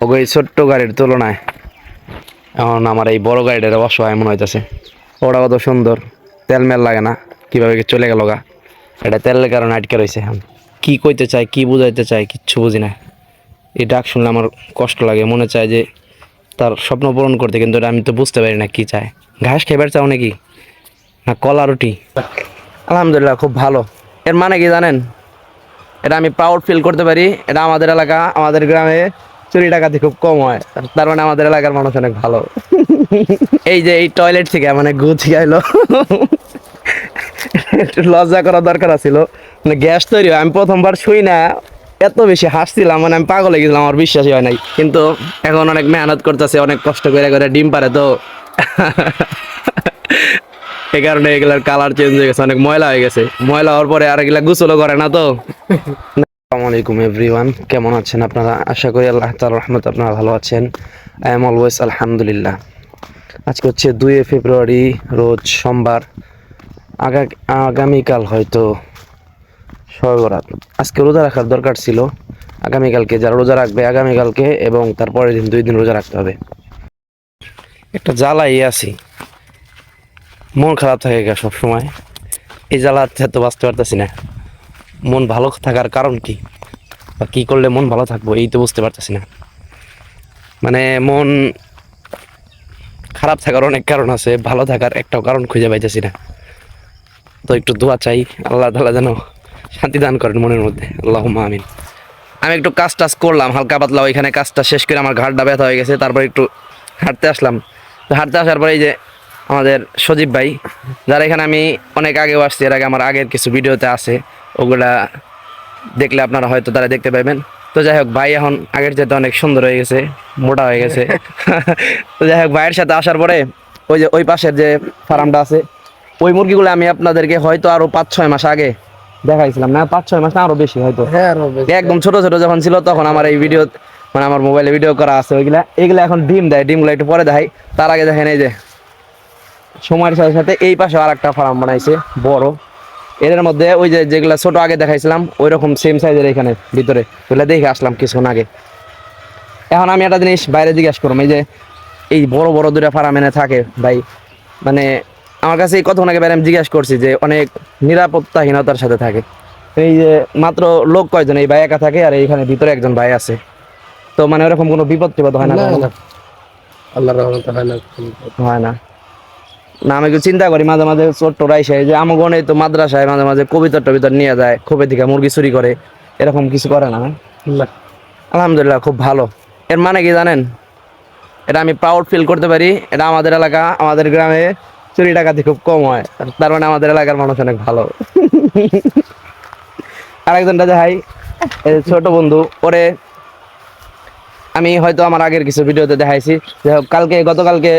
ওই ছোট্ট গাড়ির তুলনায় এখন আমার এই বড় গাড়িটার অসহায় মনে হইতেছে। ওটা কত সুন্দর, তেল মেল লাগে না, কিভাবে কি চলে গেল গা। এটা তেলের কারণে আটকে রয়েছে। এখন কি কইতে চায়, কি বুঝাইতে চায়, কিচ্ছু বুঝি না। এই ডাক শুনলে আমার কষ্ট লাগে, মনে চায় যে তার স্বপ্ন পূরণ করতে, কিন্তু এটা আমি তো বুঝতে পারি না কি চায়। ঘাস খাইবার চাও নাকি, না কলা রুটি? আলহামদুলিল্লাহ খুব ভালো। এর মানে কি জানেন? এটা আমি প্রাউড ফিল করতে পারি। এটা আমাদের এলাকা, আমাদের গ্রামে চুরি ডাকাতি খুব কম হয়, তার মানে আমাদের এলাকার মানুষ অনেক ভালো। এই যে এই টয়লেট থেকে মানে গু থেকে আইলো, একটু লজ্জা করা দরকার ছিল। মানে গ্যাস তৈরি হয়, আমি প্রথমবার শুই না এত বেশি হাসছিলাম, মানে আমি পাগল হয়ে গেছিলাম, আমার বিশ্বাসই হয় নাই। কিন্তু এখন অনেক মেহনত করতেছে, অনেক কষ্ট করে করে ডিম পারে তো, এই কারণে এগুলার কালার চেঞ্জ হয়ে গেছে, অনেক ময়লা হয়ে গেছে। ময়লা হওয়ার পরে আর এগুলা গোসলও করে না তো। আসসালামু আলাইকুম এভরিওয়ান, কেমন আছেন আপনারা? আশা করি আল্লাহ তাআলার রহমতে আপনারা ভালো আছেন। আই এম অলওয়েজ আলহামদুলিল্লাহ। আজকে হচ্ছে 2 ফেব্রুয়ারি, রোজ সোমবার। আগামীকাল হয়তো শবে বরাত। আজকে রোজা রাখার দরকার ছিল, আগামীকালকে যারা রোজা রাখবে আগামীকালকে এবং তারপরের দিন 2 দিন রোজা রাখতে হবে। একটা জ্বালাই আছি, মন খারাপ থাকে সব সময়। এই জ্বালাতে তো বাঁচতে পারতেছি না। মন ভালো থাকার কারণ কি, বা কি করলে মন ভালো থাকবো, এই তো বুঝতে পারতেছি না। মানে মন খারাপ থাকার অনেক কারণ আছে, ভালো থাকার একটাও কারণ খুঁজে পাইতেছি না। তো একটু দোয়া চাই, আল্লাহ তাআলা যেন শান্তি দান করেন মনের মধ্যে, আল্লাহুম্মা আমিন। আমি একটু কাজ টাজ করলাম হালকা পাতলা, ওইখানে কাজটা শেষ করে আমার ঘাড়টা ব্যথা হয়ে গেছে, তারপর একটু হাঁটতে আসলাম। তো হাঁটতে আসার পরে এই যে আমাদের সজীব ভাই, যারা এখানে আমি অনেক আগেও আসছি, এর আগে আমার আগের কিছু ভিডিওতে আছে, ওগুলা দেখলে আপনারা হয়তো তারা দেখতে পাবেন। তো যাই হোক, ভাই এখন আগের চাইতে অনেক সুন্দর হয়ে গেছে, মোটা হয়ে গেছে। তো যাই হোক, ভাইয়ের সাথে আসার পরে ওই যে ওই পাশের যে ফার্মটা আছে, ওই মুরগিগুলো আমি আপনাদেরকে হয়তো আরো 5-6 মাস আগে দেখাইছিলাম, না 5-6 মাস না আরো বেশি হয়তো। একদম ছোট ছোট যখন ছিল তখন আমার এই ভিডিও, মানে আমার মোবাইলে ভিডিও করা আছে ওইগুলা। এগুলা এখন ডিম দেয়, ডিমগুলো একটু পরে দেখাই। তার আগে দেখেন এই যে সময়ের সাথে সাথে এই পাশে আর একটা ফার্ম বানাইছে বড়। এর মধ্যে ওই যে যেগুলা ছোট আগে দেখাইছিলাম ওই রকম সেম সাইজের এখানে ভিতরে, ওইগুলা দেখে আসলাম কিছুক্ষণ আগে। এখন আমি একটা জিনিস বাইরে জিজ্ঞেস করলাম, এই যে এই বড় বড় 2টা ফার্ম এনে থাকে ভাই, মানে আমার কাছে এই কতক্ষণ আগে বাইরে আমি জিজ্ঞেস করছি যে অনেক নিরাপত্তাহীনতার সাথে থাকে। এই যে মাত্র লোক কয়জন, এই ভাই একা থাকে আর এইখানে ভিতরে একজন ভাই আছে। তো মানে ওরকম কোনো বিপদ টিপদ হয় না? আল্লাহর রহমতে হয় না। হয় না। না আমি একটু চিন্তা করি মাঝে মাঝে, ছোট্ট রাইসে যে আমগনে তো মাদ্রাসায় মাঝে মাঝে কবিতা টবিতা নিয়ে যায়, খোপে থেকে মুরগি চুরি করে, এরকম কিছু করে না? আলহামদুলিল্লাহ খুব ভালো। এর মানে কি জানেন? এটা আমি প্রাউড ফিল করতে পারি। এটা আমাদের এলাকা, আমাদের গ্রামে চুরি ডাকাতি খুব কম হয়, তার মানে আমাদের এলাকার মানুষ অনেক ভালো। আরেকজনটা যাই, ছোট বন্ধু, ওরে আমি হয়তো আমার আগের কিছু ভিডিওতে দেখাইছি। গতকালকে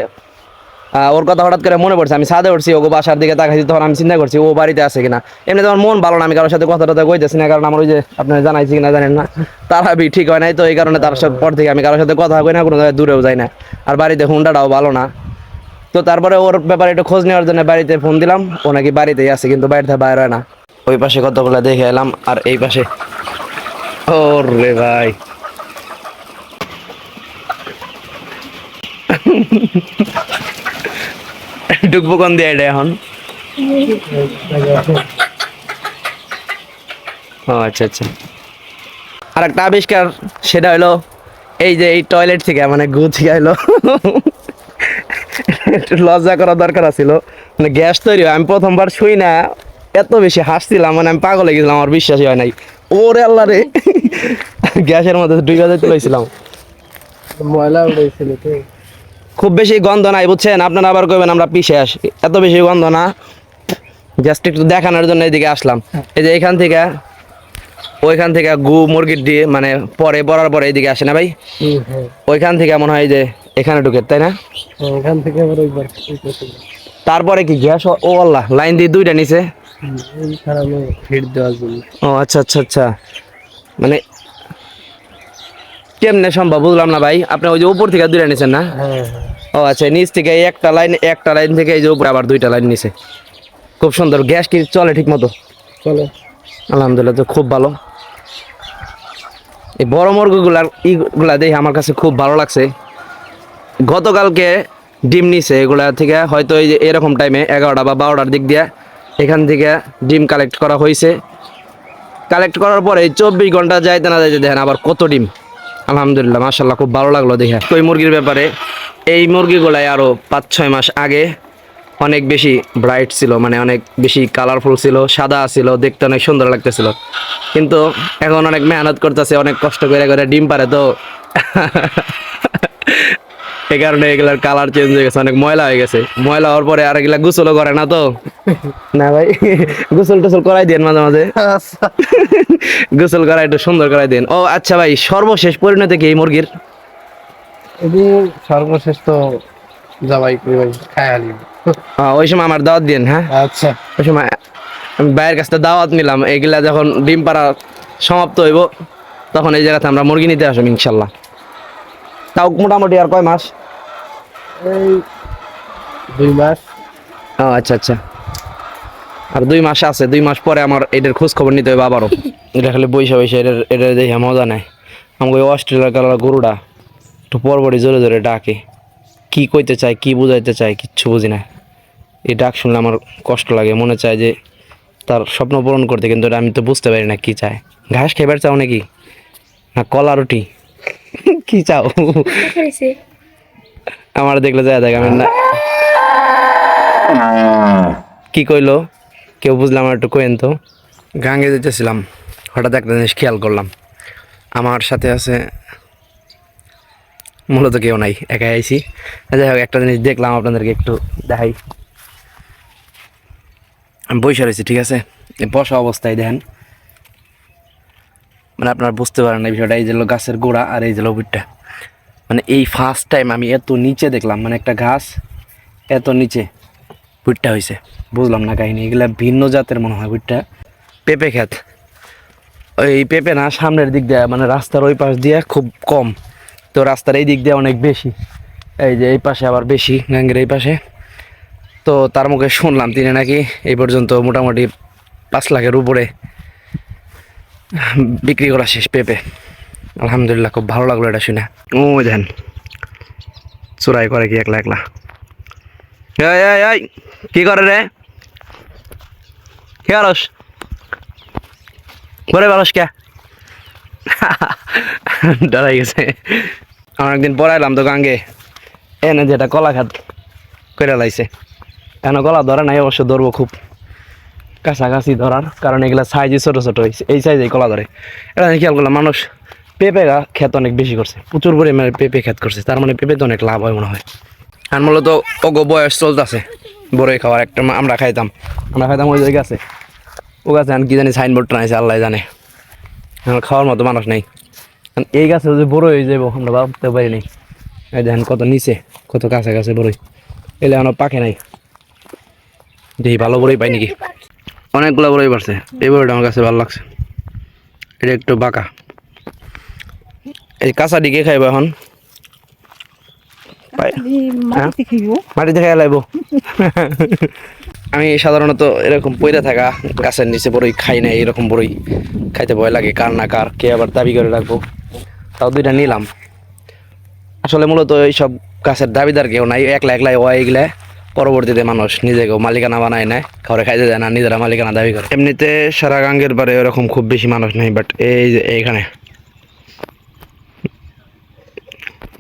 ওর কথা হঠাৎ করে মনে পড়ছে, আমি ছাদে উঠছি, ওকে বাসার দিকে তাকাইছি, তখন আমি চিন্তা করছি ও বাড়িতে আছে কিনা। এমনি তোমার মন ভালো না, আমি কারোর সাথে কথা টথা কইতেছি না, কারণ আমার ওই যে আপনার জানাইছি কিনা জানেন না, তার আমি ঠিক হয় নাই, তো এই কারণে তার সাথে পর থেকে আমি কারোর সাথে কথা কই না, কোনো জায়গায় দূরেও যাই না। আর বাড়িতে হুন্ডাটাও ভালো না। তো তারপরে ওর ব্যাপারে একটু খোঁজ নেওয়ার জন্য বাড়িতে ফোন দিলাম, ও নাকি বাড়িতেই আছে, কিন্তু বাড়িতে বাইর হয় না। ওই পাশে কতগুলো দেখে এলাম, আর এই পাশে ওর রে ভাই, ঢুকবো কোন দিয়ে এটা এখন? ও আচ্ছা আচ্ছা। আর একটা আবিষ্কার, সেটা হলো এই যে এই টয়লেট থেকে মানে গু থেকে এলো। একটু লজ্জা করা দরকার ছিল। মানে গ্যাস তৈরি হয়, আমি প্রথমবার শুই না এত বেশি হাসছিলাম, মানে আমি পাগল হয়ে গেছিলাম, আমার বিশ্বাসই হয় নাই। ওরে আল্লাহ রে, গ্যাসের মধ্যে ডুইবা যাইতে লইছিলাম। ময়লা উড়েছিল তো। খুব বেশি গন্ধ নাই বুঝছেন, আপনারা আবার কইবেন আমরা পিছে আসি, এত বেশি গন্ধ না। জাস্ট একটু দেখানোর জন্য এদিকে আসলাম। এই যে এখান থেকে ওইখান থেকে গু মুরগির দিয়ে মানে পরে পড়ার পরে এইদিকে আসে না ভাই? ওইখান থেকে মনে হয় যে এখানে ঢুকে, তাই না? এখান থেকে আবার ওইবার তারপরে কি গ্যাস? ও আল্লাহ, লাইন দিয়ে 2টা নিচে। ফিট দেওয়ার জন্য। ও আচ্ছা আচ্ছা আচ্ছা, মানে কেমনে সম্ভব বুঝলাম না ভাই। আপনি ওই যে উপর থেকে 2টা নিছেন না? ও আচ্ছা, নিচ থেকে একটা লাইন থেকে এই যে উপরে আবার 2টা লাইন নিচে। খুব সুন্দর। গ্যাস কি চলে ঠিক মতো? চলে আলহামদুলিল্লাহ, তো খুব ভালো। এই বড় মুরগিগুলার ইগুলা দেখে আমার কাছে খুব ভালো লাগছে। গতকালকে ডিম নিছে এগুলা থেকে, হয়তো এই যে এরকম টাইমে 11টা বা 12টার দিক দিয়ে এখান থেকে ডিম কালেক্ট করা হয়েছে। কালেক্ট করার পরে 24 ঘন্টা যাইতে না যাইতে দেখেন আবার কত ডিম। আলহামদুলিল্লাহ, মাশাল্লাহ, খুব ভালো লাগলো দেখে। ওই মুরগির ব্যাপারে, এই মুরগিগুলাই আরও 5-6 মাস আগে অনেক বেশি ব্রাইট ছিল, মানে অনেক বেশি কালারফুল ছিল, সাদা ছিল, দেখতে অনেক সুন্দর লাগতেছিল। কিন্তু এখন অনেক মেহনত করতেছে, অনেক কষ্ট করে করে ডিম পারে, তো এই কারণে এগুলার কালার চেঞ্জ হয়ে গেছে, অনেক ময়লা হয়ে গেছে। ময়লা হওয়ার পরে আর এগুলা গোসলও করে না তো। না ভাই, গোসল টোসল করাই দেন মাঝে মাঝে, আচ্ছা গোসল করাই একটু সুন্দর করাই দেন। ও আচ্ছা ভাই, সর্বশেষ পরিণতি কি এই মুরগির? এটি সর্বশেষ তো জবাই করে ভাই খাই আলি। ওই সময় আমার দাওয়াত দিন, হ্যাঁ? আচ্ছা ওই সময় আমি ভাইয়ের কাছ থেকে দাওয়াত নিলাম, এগুলা যখন ডিম পাড়া সমাপ্ত হইব তখন এই জায়গাতে আমরা মুরগি নিতে আসবো ইনশাল্লাহ। তাও মোটামুটি আর কয় মাস? এই 2 মাস। ও আচ্ছা আচ্ছা, আর 2 মাস আছে। 2 মাস পরে আমার এটার খোঁজ খবর নিতে হবে আবারও। এটা খালি বৈশা বৈশা এটা দেখে মজা নেয়। আমাকে ওই অস্ট্রেলিয়ার কালার গরুটা একটু পরপরই জোরে জোরে ডাকে, কি কইতে চায়, কি বুঝাইতে চায়, কিচ্ছু বুঝি না। এই ডাক শুনলে আমার কষ্ট লাগে, মনে চায় যে তার স্বপ্ন পূরণ করতে, কিন্তু এটা আমি তো বুঝতে পারি না কি চায়। ঘাস খাইবার চাও নাকি, না কলা রুটি, কি চাও? আমার দেখলে যায় দেখ, আমি না কি কইলো কেউ বুঝলাম, আমার একটু কইন তো। গাঙ্গে যেতেছিলাম, হঠাৎ একটা জিনিস খেয়াল করলাম, আমার সাথে আছে মূলত কেউ নাই, একাই আইছি। যাই হোক, একটা জিনিস দেখলাম, আপনাদেরকে একটু দেখাই। আমি বসে রয়েছি, ঠিক আছে? এই বসা অবস্থায় দেখেন, মানে আপনারা বুঝতে পারেন না বিষয়টা। এই যে গাছের গোড়া আর এই যে লবিরটা, মানে এই ফার্স্ট টাইম আমি এত নিচে দেখলাম, মানে একটা ঘাস এত নিচে বুটটা হয়েছে। বুঝলাম না কাহিনী, এগুলা ভিন্ন জাতের মনে হয় বুটটা। পেঁপে ক্ষেত, ওই পেঁপে না সামনের দিক দিয়ে, মানে রাস্তার ওই পাশ দিয়ে খুব কম, তো রাস্তার এই দিক দিয়ে অনেক বেশি। এই যে এই পাশে আবার বেশি, গাঙ্গের এই পাশে। তো তার মুখে শুনলাম তিনি নাকি এই পর্যন্ত মোটামুটি 5 লাখের উপরে বিক্রি করা শেষ পেঁপে। আলহামদুলিল্লাহ, খুব ভালো লাগলো এটা শুনে। ও দেখেন চোরাই করে কি একলা একলা। এই কি করে রে, কি করস ঘরে বারস কে? ডরাই গেছে। আমার একদিন পড়াইলাম তো গাঙ্গে, এনে যেটা কলা খাত করে লাইছে, কেন কলা ধরে নাই, অবশ্য ধরবো খুব কাছাকাছি ধরার, কারণ এগুলা সাইজে ছোট ছোট হয়েছে, এই সাইজে কলা ধরে। এটা আমি খেয়াল করলাম, মানুষ পেঁপে ক্ষেত অনেক বেশি করছে, প্রচুর পরিমাণে পেঁপে ক্ষেত করছে, তার মানে পেঁপে তো অনেক লাভ হয় মনে হয়। আর মূলত ওগো বয়স চলতেছে বড়ই খাওয়ার। একটা আমরা খাইতাম ওই যে গাছে, ও গাছে কি জানি সাইনবোর্ড টানাইছে, আল্লাহ জানে। আমার খাওয়ার মতো মানুষ নেই। এই গাছে যে বড় হয়ে যাবো আমরা ভাবতে পারি নাই। এই দেখেন কত নিচে, কত কাছে কাছে বড়ই, এলে এখনো পাকে নাই। দেখি ভালো বড়ই পাই নাকি। অনেকগুলো বড়ই পারছে, এই বড়িটা আমার কাছে ভালো লাগছে। এটা একটু বাঁকা, এই কাঁচা দিকে খাইবো এখন, মাটিতে খাই লাইব। আমি সাধারণত এরকম পইরা থাকা গাছের নিচে বড়ই খাই না, এরকম বড়ই খাইতে ভয় লাগে, কার না কার কে আবার দাবি করে রাখবো। তাও 2টা নিলাম। আসলে মূলত এইসব গাছের দাবিদার কেউ নাই, একলা একলাই ও এগুলা পরবর্তীতে মানুষ নিজেকেও মালিকানা বানায় নেয়, খাওয়ারে খাইতে যায় না, নিজেরা মালিকানা দাবি করে। এমনিতে সারা গাঙ্গের পারে এরকম খুব বেশি মানুষ নেই, বাট এই যে এইখানে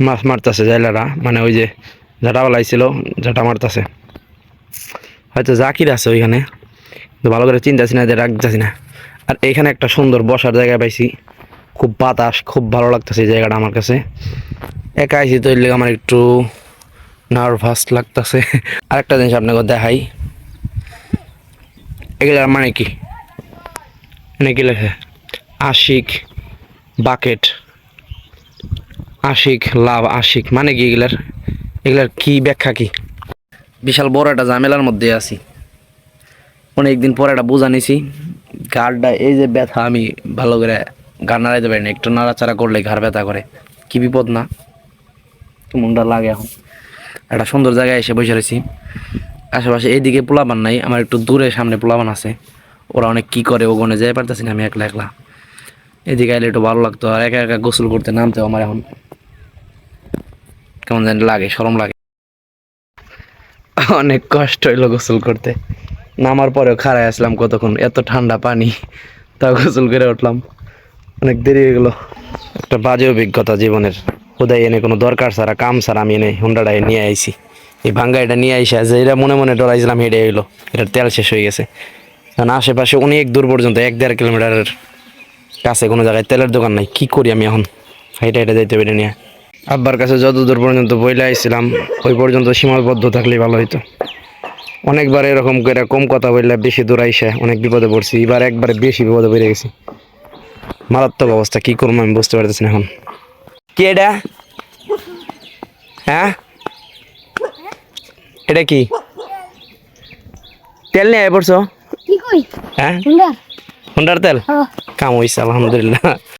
মাছ মারতেছে জাইলারা, মানে ওই যে ঝাঁটাওয়ালাই ছিল, ঝাঁটা মারতেছে। হয়তো জাকির আছে ওইখানে, তো ভালো করে চিন্তাছি না যে রাখতেছি না। আর এইখানে একটা সুন্দর বসার জায়গা পাইছি, খুব বাতাস, খুব ভালো লাগতেছে এই জায়গাটা আমার কাছে। একা আইসি তো এর লেগে আমার একটু নার্ভাস লাগতেছে। আরেকটা জিনিস আপনাকে দেখাই, এগুলার মানে কি, মানে কি লেখে আশিক বাকেট, আশিক লাভ, আশিক মানে কি এগুলার কি ব্যাখ্যা কি? বিশাল বড় একটা ঝামেলার মধ্যে আছি, অনেকদিন পরে একটা বোঝা নিছি। ঘাড়টা এই যে ব্যথা, আমি ভালো করে ঘাড় নাড়াইতে পারি না, একটু নাড়াচাড়া করলে ঘাড় ব্যথা করে, কি বিপদ না, মনটা লাগে। এখন একটা সুন্দর জায়গায় এসে বসে রয়েছি, আশেপাশে এইদিকে পোলাপান নাই, আমার একটু দূরে সামনে পোলাপান আছে, ওরা অনেক কি করে ওখানে যেতে পারতেছি না, আমি একলা একলা। এদিকে আইলে একটু ভালো লাগতো, আর একা একা গোসল করতে নামতেও আমার এখন কেমন জানি লাগে, শরম লাগে। অনেক কষ্ট হইলো গোসল করতে, নামার পরেও খাড়ায় আসলাম কতক্ষণ, এত ঠান্ডা পানি, তাও গোসল করে উঠলাম, অনেক দেরি হয়ে গেল। একটা বাজে অভিজ্ঞতা জীবনের, কোথায় এনে কোনো দরকার ছাড়া কাম ছাড়া আমি এনে হুন্ডাটা নিয়ে আইছি। এই ভাঙ্গা এটা নিয়ে আইসা যে এটা মনে মনে ডরাইছিলাম, হেঁটে এলো, এটার তেল শেষ হয়ে গেছে। কারণ আশেপাশে অনেক দূর পর্যন্ত 1-1.5 কিলোমিটারের কাছে কোনো জায়গায় তেলের দোকান নাই, কি করি আমি এখন, হেঁটে হেঁটে যাইতে পেরে নিয়ে। আব্বার কাছে যত দূর পর্যন্ত বইলে আইছিলাম ওই পর্যন্ত সীমাবদ্ধ থাকলেই ভালো হইতো। অনেকবার এরকম করে কম কথা বললে বেশি দূর আইসা অনেক বিপদে পড়ছি, এবার একবারে বেশি বিপদে পড়ে গেছি, মারাত্মক অবস্থা, কি করবো আমি বুঝতে পারতেছি না এখন। কি এটা? হ্যাঁ, এটা কি তেল নিয়ে আয় পড়ছো? কি কই হ্যাঁ, হুন্ডা হুন্ডার তেল, কাম হইছে আলহামদুলিল্লাহ।